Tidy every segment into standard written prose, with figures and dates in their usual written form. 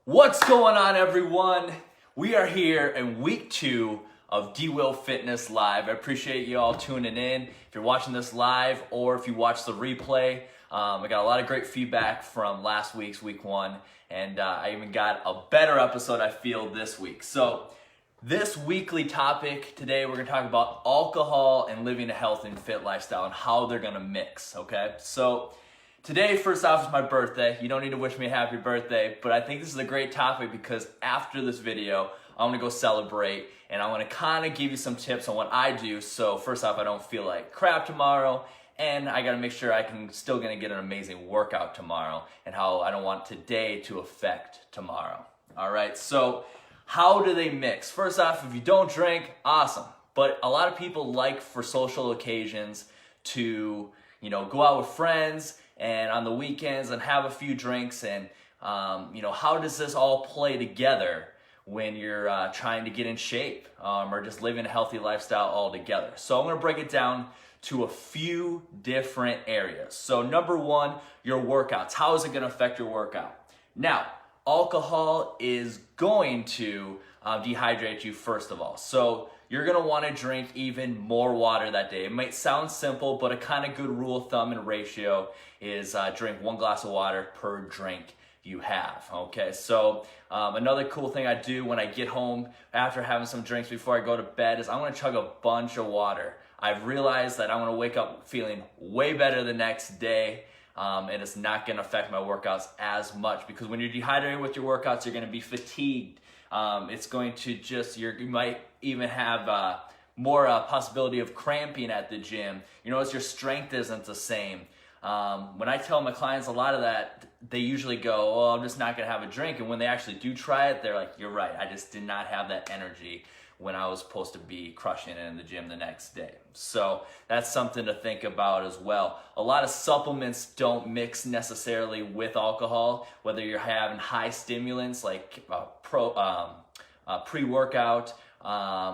What's going on, everyone? We are here in week 2 of D-Will Fitness Live. I appreciate you all tuning in. If you're watching this live or if you watch the replay, I got a lot of great feedback from last week's week 1, and I even got a better episode, I feel, this week. So this weekly topic today, we're going to talk about alcohol and living a healthy and fit lifestyle and how they're going to mix, okay? So today, first off, is my birthday. You don't need to wish me a happy birthday, but I think this is a great topic because after this video, I'm gonna go celebrate and I'm gonna kind of give you some tips on what I do. So first off, I don't feel like crap tomorrow, and I gotta make sure still gonna get an amazing workout tomorrow, and how I don't want today to affect tomorrow. All right, so how do they mix? First off, if you don't drink, awesome. But a lot of people like for social occasions to, go out with friends and on the weekends and have a few drinks, and how does this all play together when you're trying to get in shape or just living a healthy lifestyle all together? So I'm going to break it down to a few different areas. So number one, your workouts. How is it going to affect your workout? Now, alcohol is going to dehydrate you first of all. So you're gonna wanna drink even more water that day. It might sound simple, but a kind of good rule of thumb and ratio is drink 1 glass of water per drink you have, okay? So another cool thing I do when I get home after having some drinks before I go to bed is I'm gonna chug a bunch of water. I've realized that I'm gonna wake up feeling way better the next day, and it's not gonna affect my workouts as much, because when you're dehydrated with your workouts, you're gonna be fatigued. It's going to you might even have more possibility of cramping at the gym. You notice your strength isn't the same. When I tell my clients a lot of that, they usually go, "Oh, I'm just not gonna have a drink." And when they actually do try it, they're like, "You're right, I just did not have that energy when I was supposed to be crushing it in the gym the next day." So that's something to think about as well. A lot of supplements don't mix necessarily with alcohol, whether you're having high stimulants like pre-workout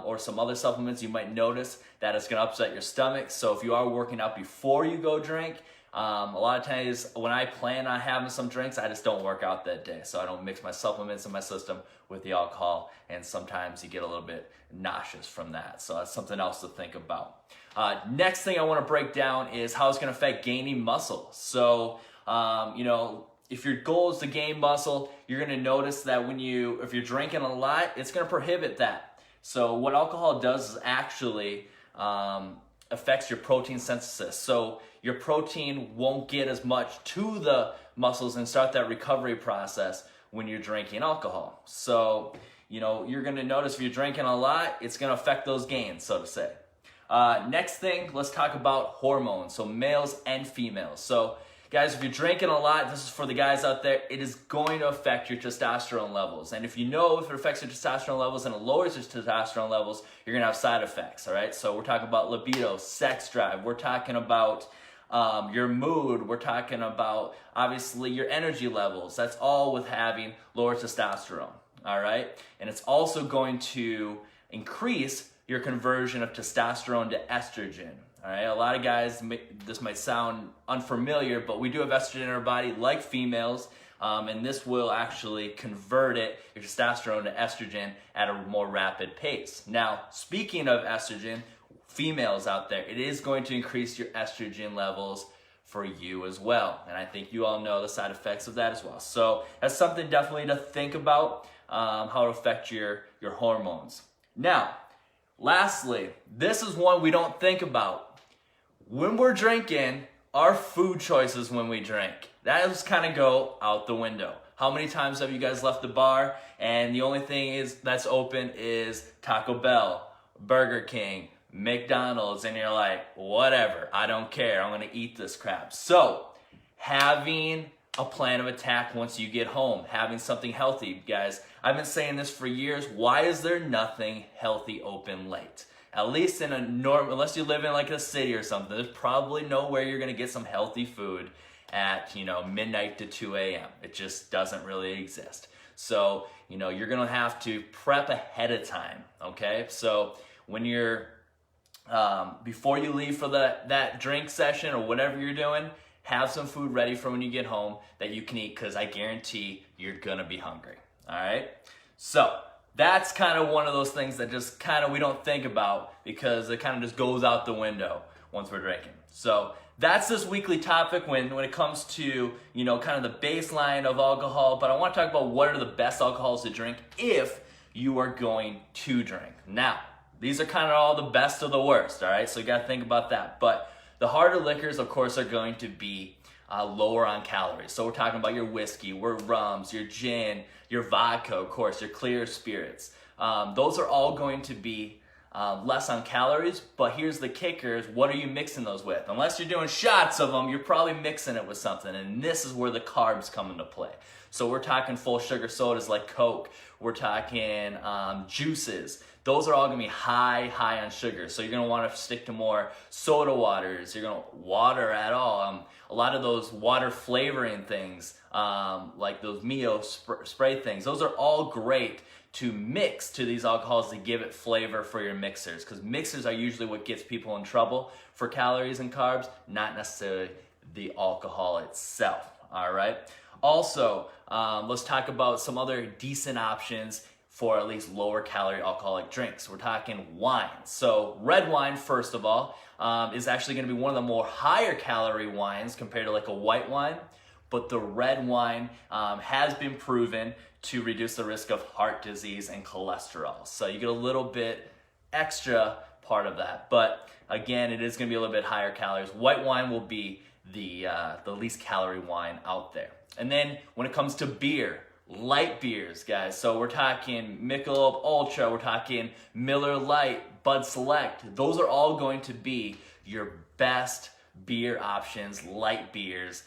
or some other supplements. You might notice that it's gonna upset your stomach. So if you are working out before you go drink, a lot of times when I plan on having some drinks, I just don't work out that day. So I don't mix my supplements in my system with the alcohol, and sometimes you get a little bit nauseous from that. So that's something else to think about. Next thing I want to break down is how it's going to affect gaining muscle. So, if your goal is to gain muscle, you're going to notice that if you're drinking a lot, it's going to prohibit that. So what alcohol does is actually affects your protein synthesis. So your protein won't get as much to the muscles and start that recovery process when you're drinking alcohol. So, you're gonna notice if you're drinking a lot, it's gonna affect those gains, so to say. Next thing, let's talk about hormones, so males and females. So guys, if you're drinking a lot, this is for the guys out there, it is going to affect your testosterone levels. And if it affects your testosterone levels and it lowers your testosterone levels, you're gonna have side effects, all right? So we're talking about libido, sex drive, we're talking about your mood, we're talking about, obviously, your energy levels. That's all with having lower testosterone, all right? And it's also going to increase your conversion of testosterone to estrogen, all right? A lot of guys, this might sound unfamiliar, but we do have estrogen in our body like females, and this will actually convert your testosterone to estrogen at a more rapid pace. Now, speaking of estrogen, females out there, it is going to increase your estrogen levels for you as well. And I think you all know the side effects of that as well. So that's something definitely to think about, how it affects your hormones. Now, lastly, this is one we don't think about. When we're drinking, our food choices when we drink, that just kind of go out the window. How many times have you guys left the bar and the only thing that's open is Taco Bell, Burger King, McDonald's, and you're like, whatever, I don't care, I'm gonna eat this crap. So having a plan of attack once you get home, having something healthy, guys. I've been saying this for years. Why is there nothing healthy open late? At least in unless you live in like a city or something, there's probably nowhere you're gonna get some healthy food at midnight to 2 a.m. It just doesn't really exist. So you're gonna have to prep ahead of time, okay? So when you're before you leave for that drink session or whatever you're doing, have some food ready for when you get home that you can eat, because I guarantee you're gonna be hungry. All right. So that's kind of one of those things that just kind of we don't think about because it kind of just goes out the window once we're drinking. So that's this weekly topic when it comes to, kind of the baseline of alcohol. But I want to talk about what are the best alcohols to drink if you are going to drink. Now, these are kind of all the best of the worst, all right? So you got to think about that. But the harder liquors, of course, are going to be lower on calories. So we're talking about your whiskey, your rums, your gin, your vodka, of course, your clear spirits. Those are all going to be less on calories, but here's the kicker, is what are you mixing those with? Unless you're doing shots of them, you're probably mixing it with something, and this is where the carbs come into play. So we're talking full sugar sodas like Coke, we're talking juices. Those are all gonna be high on sugar. So you're gonna wanna stick to more soda waters, you're gonna water at all. A lot of those water flavoring things, like those Mio spray things, those are all great to mix to these alcohols to give it flavor for your mixers, because mixers are usually what gets people in trouble for calories and carbs, not necessarily the alcohol itself, all right? Also, let's talk about some other decent options for at least lower calorie alcoholic drinks. We're talking wine. So red wine, first of all, is actually gonna be one of the more higher calorie wines compared to like a white wine, but the red wine has been proven to reduce the risk of heart disease and cholesterol. So you get a little bit extra part of that. But again, it is gonna be a little bit higher calories. White wine will be the least calorie wine out there. And then when it comes to beer, light beers, guys. So we're talking Michelob Ultra, we're talking Miller Lite, Bud Select. Those are all going to be your best beer options, light beers.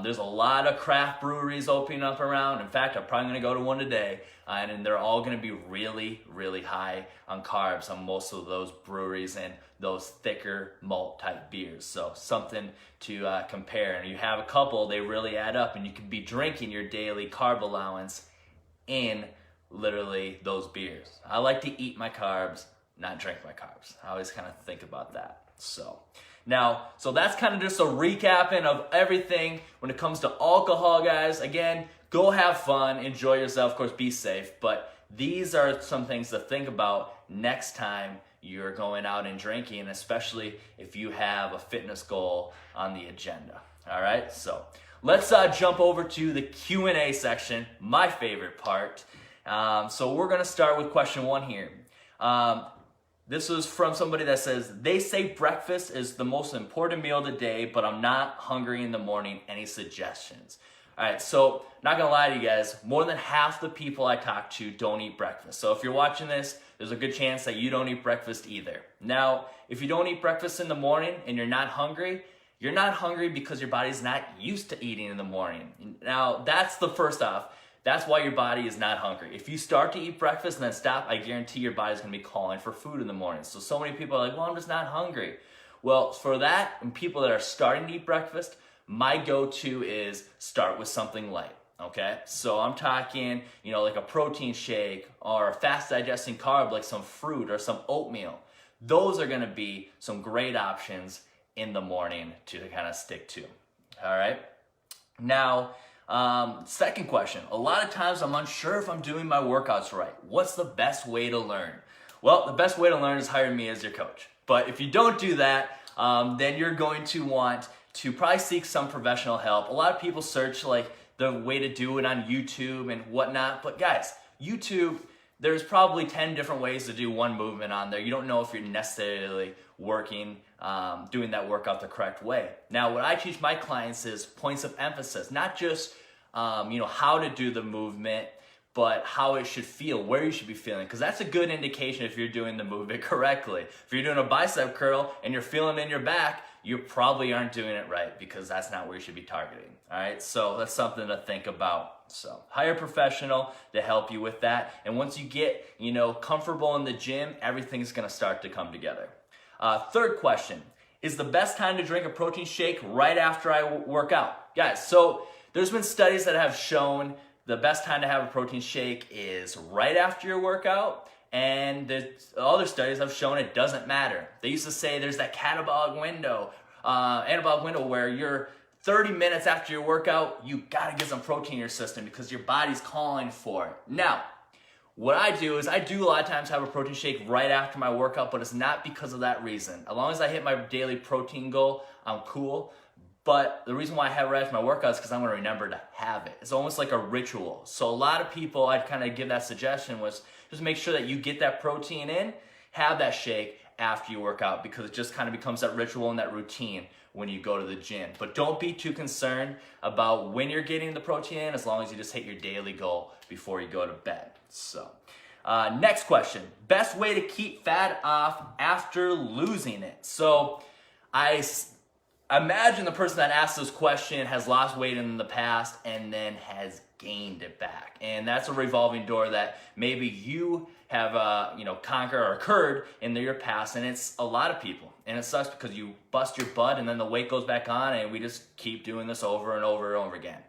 There's a lot of craft breweries opening up around. In fact, I'm probably gonna go to one today, and they're all gonna be really, really high on carbs on most of those breweries and those thicker malt type beers. So something to compare. And you have a couple, they really add up, and you can be drinking your daily carb allowance in literally those beers. I like to eat my carbs, not drink my carbs. I always kind of think about that. So that's kind of just a recapping of everything when it comes to alcohol, guys. Again, go have fun, enjoy yourself, of course, be safe. But these are some things to think about next time you're going out and drinking, especially if you have a fitness goal on the agenda. All right, so let's jump over to the Q&A section, my favorite part. So we're gonna start with question 1 here. This was from somebody that says, they say breakfast is the most important meal of the day, but I'm not hungry in the morning. Any suggestions? All right, so not gonna lie to you guys, more than half the people I talk to don't eat breakfast. So if you're watching this, there's a good chance that you don't eat breakfast either. Now, if you don't eat breakfast in the morning and you're not hungry because your body's not used to eating in the morning. Now, that's the first off. That's why your body is not hungry. If you start to eat breakfast and then stop, I guarantee your body's gonna be calling for food in the morning. So many people are like, well, I'm just not hungry. Well, for that, and people that are starting to eat breakfast, my go-to is start with something light, okay? So I'm talking, like a protein shake or a fast digesting carb like some fruit or some oatmeal. Those are gonna be some great options in the morning to kind of stick to, all right? Now, second question. A lot of times I'm unsure if I'm doing my workouts right. What's the best way to learn? Well, the best way to learn is hire me as your coach. But if you don't do that, then you're going to want to probably seek some professional help. A lot of people search like the way to do it on YouTube and whatnot. But guys, YouTube, there's probably 10 different ways to do one movement on there. You don't know if you're necessarily working, doing that workout the correct way. Now, what I teach my clients is points of emphasis, not just how to do the movement, but how it should feel, where you should be feeling, because that's a good indication if you're doing the movement correctly. If you're doing a bicep curl and you're feeling in your back, you probably aren't doing it right because that's not where you should be targeting. All right, so that's something to think about. So hire a professional to help you with that. And once you get, comfortable in the gym, everything's gonna start to come together. Third question, is the best time to drink a protein shake right after I work out? Guys, so there's been studies that have shown the best time to have a protein shake is right after your workout, and the other studies have shown it doesn't matter. They used to say there's that anabolic window where you're 30 minutes after your workout, you gotta get some protein in your system because your body's calling for it. Now, what I do is I do a lot of times have a protein shake right after my workout, but it's not because of that reason. As long as I hit my daily protein goal, I'm cool. But the reason why I have it right after my workout is because I'm gonna remember to have it. It's almost like a ritual. So a lot of people, I'd kind of give that suggestion was just make sure that you get that protein in, have that shake after you work out because it just kind of becomes that ritual and that routine when you go to the gym. But don't be too concerned about when you're getting the protein in as long as you just hit your daily goal before you go to bed. So, next question. Best way to keep fat off after losing it. So, I imagine the person that asked this question has lost weight in the past and then has gained it back. And that's a revolving door that maybe you have conquered or occurred in your past, and it's a lot of people. And it sucks because you bust your butt and then the weight goes back on and we just keep doing this over and over and over again.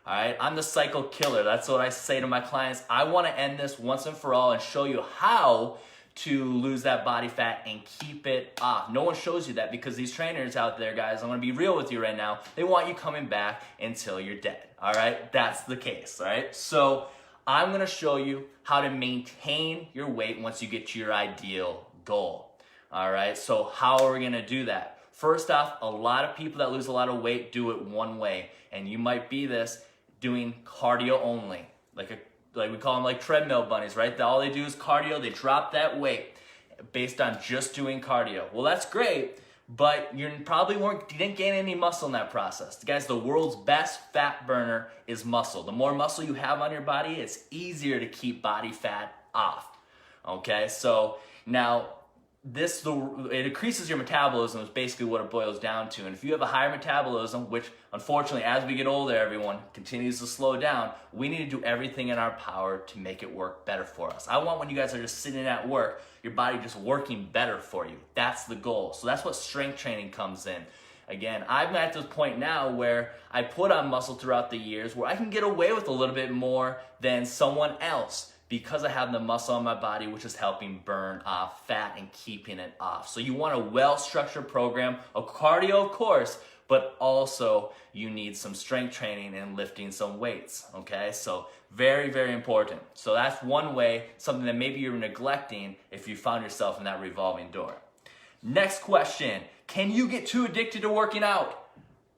All right, I'm the cycle killer. That's what I say to my clients. I want to end this once and for all and show you how to lose that body fat and keep it off. No one shows you that because these trainers out there, guys, I'm gonna be real with you right now, they want you coming back until you're dead, all right? That's the case, all right? So I'm gonna show you how to maintain your weight once you get to your ideal goal, all right? So how are we gonna do that? First off, a lot of people that lose a lot of weight do it one way, and you might be this, doing cardio only, like we call them like treadmill bunnies, right? All they do is cardio, they drop that weight based on just doing cardio. Well, that's great, but you probably didn't gain any muscle in that process. Guys, the world's best fat burner is muscle. The more muscle you have on your body, it's easier to keep body fat off, okay? So now, it increases your metabolism is basically what it boils down to. And if you have a higher metabolism, which unfortunately as we get older, everyone continues to slow down, we need to do everything in our power to make it work better for us. I want when you guys are just sitting at work, your body just working better for you. That's the goal. So that's what strength training comes in. Again, I'm at this point now where I put on muscle throughout the years where I can get away with a little bit more than someone else, because I have the muscle on my body, which is helping burn off fat and keeping it off. So you want a well-structured program of cardio, of course, but also you need some strength training and lifting some weights, okay? So very, very important. So that's one way, something that maybe you're neglecting if you found yourself in that revolving door. Next question, can you get too addicted to working out?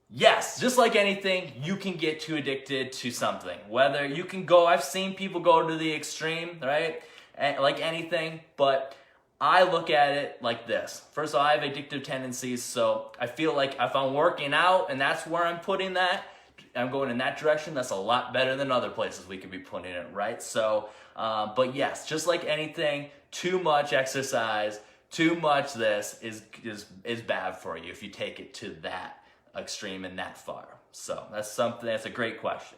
Yes, just like anything, you can get too addicted to something. Whether you can go, I've seen people go to the extreme, right? Like anything, but I look at it like this. First of all, I have addictive tendencies, so I feel like if I'm working out and that's where I'm putting that, I'm going in that direction, that's a lot better than other places we could be putting it, right? So, but yes, just like anything, too much exercise, too much this is bad for you if you take it to that extreme and that far. So that's a great question.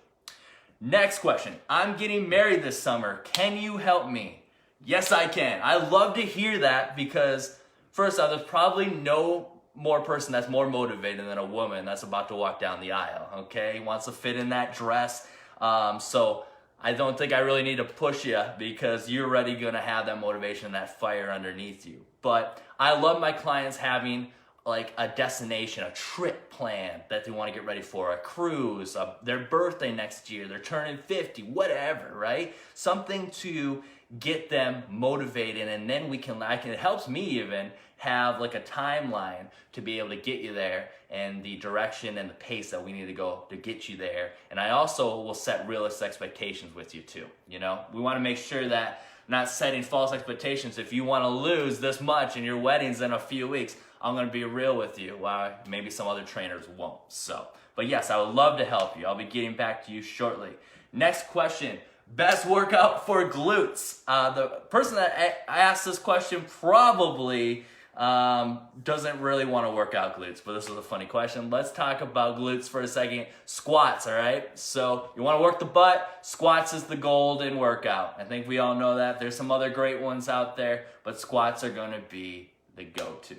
Next question. I'm getting married this summer. Can you help me? Yes, I can. I love to hear that because first off, there's probably no more person that's more motivated than a woman that's about to walk down the aisle, okay? Wants to fit in that dress. So I don't think I really need to push you because you're already gonna have that motivation and that fire underneath you. But I love my clients having like a destination, a trip plan that they want to get ready for, a cruise, their birthday next year, they're turning 50, whatever, right? Something to get them motivated, and then it helps me even have like a timeline to be able to get you there and the direction and the pace that we need to go to get you there. And I also will set realistic expectations with you too. You know, we want to make sure that not setting false expectations. If you want to lose this much and your wedding's in a few weeks, I'm going to be real with you, while maybe some other trainers won't. So, but yes, I would love to help you. I'll be getting back to you shortly. Next question, best workout for glutes. The person that I asked this question probably doesn't really want to work out glutes, but this was a funny question. Let's talk about glutes for a second. Squats, all right? So you want to work the butt, squats is the golden workout. I think we all know that. There's some other great ones out there, but squats are going to be the go-to.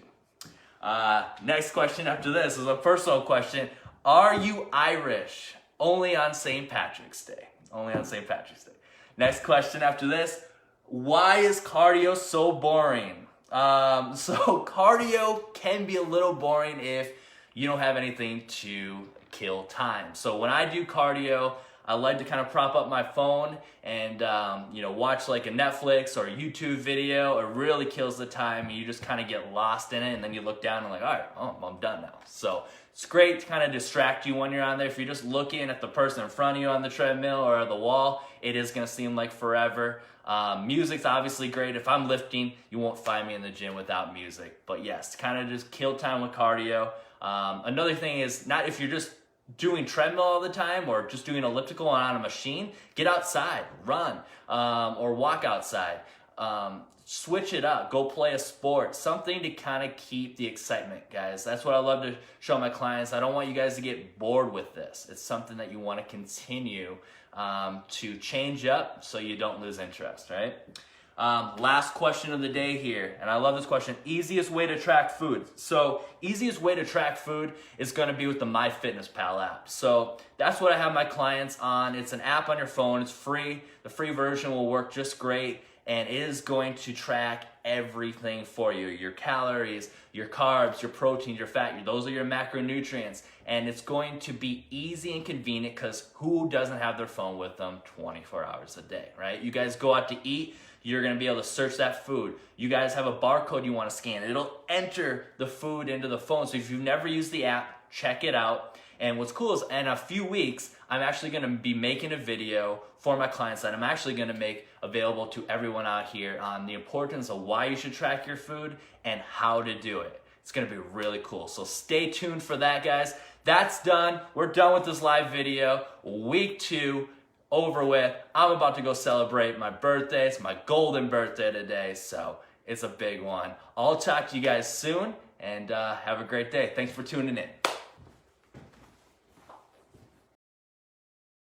Next question after this is a personal question. Are you Irish? Only on St. Patrick's Day. Only on St. Patrick's Day. Next question after this. Why is cardio so boring? So cardio can be a little boring if you don't have anything to kill time. So when I do cardio, I like to kind of prop up my phone and watch like a Netflix or a YouTube video. It really kills the time, and you just kind of get lost in it, and then you look down and like, all right, I'm done now. So it's great to kind of distract you when you're on there. If you're just looking at the person in front of you on the treadmill or the wall, it is going to seem like forever. Music's obviously great. If I'm lifting, you won't find me in the gym without music. But yes, kind of just kill time with cardio. Another thing is, not if you're just doing treadmill all the time or just doing elliptical on a machine, get outside, run, or walk outside. Switch it up, go play a sport, something to kind of keep the excitement, guys. That's what I love to show my clients. I don't want you guys to get bored with this. It's something that you want to continue to change up so you don't lose interest, right? Last question of the day here, and I love this question. Easiest way to track food. So easiest way to track food is going to be with the MyFitnessPal app. So that's what I have my clients on. It's an app on your phone. It's free. The free version will work just great, and it is going to track everything for you. Your calories, your carbs, your protein, your fat. Those are your macronutrients. And it's going to be easy and convenient, because who doesn't have their phone with them 24 hours a day, right? You guys go out to eat, you're going to be able to search that food. You guys have a barcode you want to scan. It'll enter the food into the phone. So if you've never used the app, check it out. And what's cool is in a few weeks, I'm actually going to be making a video for my clients that I'm actually going to make available to everyone out here on the importance of why you should track your food and how to do it. It's going to be really cool. So stay tuned for that, guys. That's done. We're done with this live video. Week 2 over with. I'm about to go celebrate my birthday. It's my golden birthday today, so it's a big one. I'll talk to you guys soon, and have a great day. Thanks for tuning in.